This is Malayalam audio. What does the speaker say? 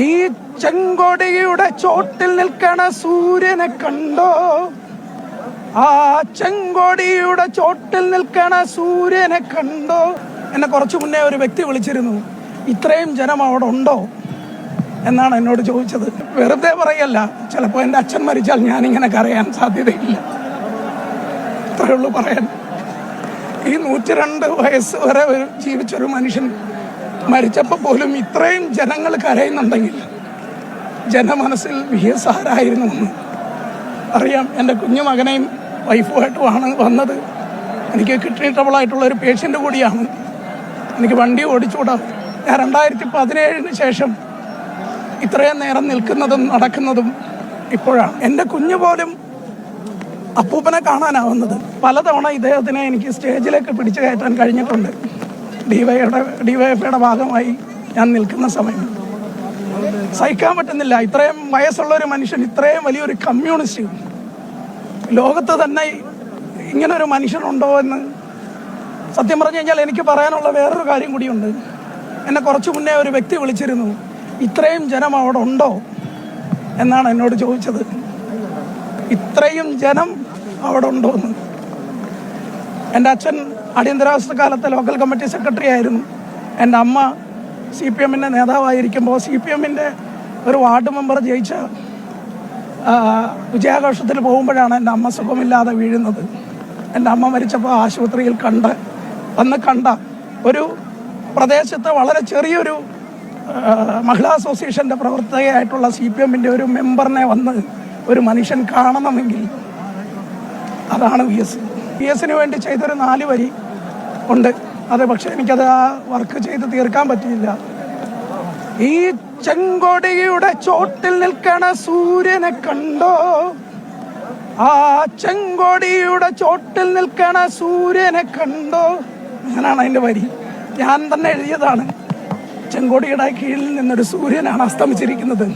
ഈ ചെങ്കൊടിയുടെ ചോട്ടിൽ നിൽക്കണ സൂര്യനെ കണ്ടോ? ആ ചെങ്കൊടിയുടെ ചോട്ടിൽ നിൽക്കണ സൂര്യനെ കണ്ടോ? എന്നെ കുറച്ചു മുന്നേ ഒരു വ്യക്തി വിളിച്ചിരുന്നു. ഇത്രയും ജനം അവിടെ ഉണ്ടോ എന്നാണ് എന്നോട് ചോദിച്ചത്. വെറുതെ പറയല്ല, ചിലപ്പോൾ എൻ്റെ അച്ഛൻ മരിച്ചാൽ ഞാനിങ്ങനെ കരയാൻ സാധ്യതയില്ല. അത്രയേ ഉള്ളൂ പറയാൻ. ഈ 102 വയസ്സ് വരെ ജീവിച്ചൊരു മനുഷ്യൻ മരിച്ചപ്പോൾ പോലും ഇത്രയും ജനങ്ങൾ കരയുന്നുണ്ടെങ്കിൽ ജനമനസ്സിൽ VS ആരായിരുന്നു എന്ന് അറിയാം. എൻ്റെ കുഞ്ഞു മകനെയും വൈഫുമായിട്ടുമാണ് വന്നത്. എനിക്ക് കിഡ്നി ട്രബിളായിട്ടുള്ള ഒരു പേഷ്യൻ്റ് കൂടിയാണ്. എനിക്ക് വണ്ടി ഓടിച്ചുകൂടാ. ഞാൻ 2017 ശേഷം ഇത്രയും നേരം നിൽക്കുന്നതും നടക്കുന്നതും ഇപ്പോഴാണ്. എൻ്റെ കുഞ്ഞു പോലും അപ്പൂപ്പനെ കാണാനാവുന്നത്. പലതവണ ഇദ്ദേഹത്തിനെ എനിക്ക് സ്റ്റേജിലേക്ക് പിടിച്ചു കയറ്റാൻ കഴിഞ്ഞിട്ടുണ്ട്. ഡിവൈഎഫ്ഐയുടെ ഭാഗമായി ഞാൻ നിൽക്കുന്ന സമയം സഹിക്കാൻ പറ്റുന്നില്ല. ഇത്രയും വയസ്സുള്ളൊരു മനുഷ്യൻ, ഇത്രയും വലിയൊരു കമ്മ്യൂണിസ്റ്റ്, ലോകത്ത് തന്നെ ഇങ്ങനൊരു മനുഷ്യനുണ്ടോ എന്ന് സത്യം പറഞ്ഞു കഴിഞ്ഞാൽ എനിക്ക് പറയാനുള്ള വേറൊരു കാര്യം കൂടിയുണ്ട്. എന്നെ കുറച്ചു മുന്നേ ഒരു വ്യക്തി വിളിച്ചിരുന്നു. ഇത്രയും ജനം അവിടെ ഉണ്ടോ എന്നാണ് എന്നോട് ചോദിച്ചത്. ഇത്രയും ജനം അവിടെ ഉണ്ടോ എന്ന്. എൻ്റെ അച്ഛൻ അടിയന്തരാവസ്ഥ കാലത്തെ ലോക്കൽ കമ്മിറ്റി സെക്രട്ടറി ആയിരുന്നു. എൻ്റെ അമ്മ CPMൻ്റെ നേതാവായിരിക്കുമ്പോൾ CPMൻ്റെ ഒരു വാർഡ് മെമ്പർ ജയിച്ച വിജയാഘോഷത്തിൽ പോകുമ്പോഴാണ് എൻ്റെ അമ്മ സുഖമില്ലാതെ വീഴുന്നത്. എൻ്റെ അമ്മ മരിച്ചപ്പോൾ ആശുപത്രിയിൽ കണ്ട ഒരു പ്രദേശത്ത് വളരെ ചെറിയൊരു മഹിളാ അസോസിയേഷൻ്റെ പ്രവർത്തകയായിട്ടുള്ള CPMൻ്റെ ഒരു മെമ്പറിനെ വന്ന് ഒരു മനുഷ്യൻ കാണണമെങ്കിൽ അതാണ് VSന് വേണ്ടി ചെയ്തൊരു 4 വരി ഉണ്ട്. അത് പക്ഷെ എനിക്കത് ആ വർക്ക് ചെയ്ത് തീർക്കാൻ പറ്റിയില്ല. ഈ ചെങ്കൊടിയുടെ ചോട്ടിൽ നിൽക്കണ സൂര്യനെ കണ്ടോ? ആ ചെങ്കൊടിയുടെ ചോട്ടിൽ നിൽക്കണ സൂര്യനെ കണ്ടോ? അങ്ങനെയാണ് അതിൻ്റെ വരി. ഞാൻ തന്നെ എഴുതിയതാണ്. ചെങ്കൊടിയുടെ കീഴിൽ നിന്നൊരു സൂര്യനാണ് അസ്തമിച്ചിരിക്കുന്നത്.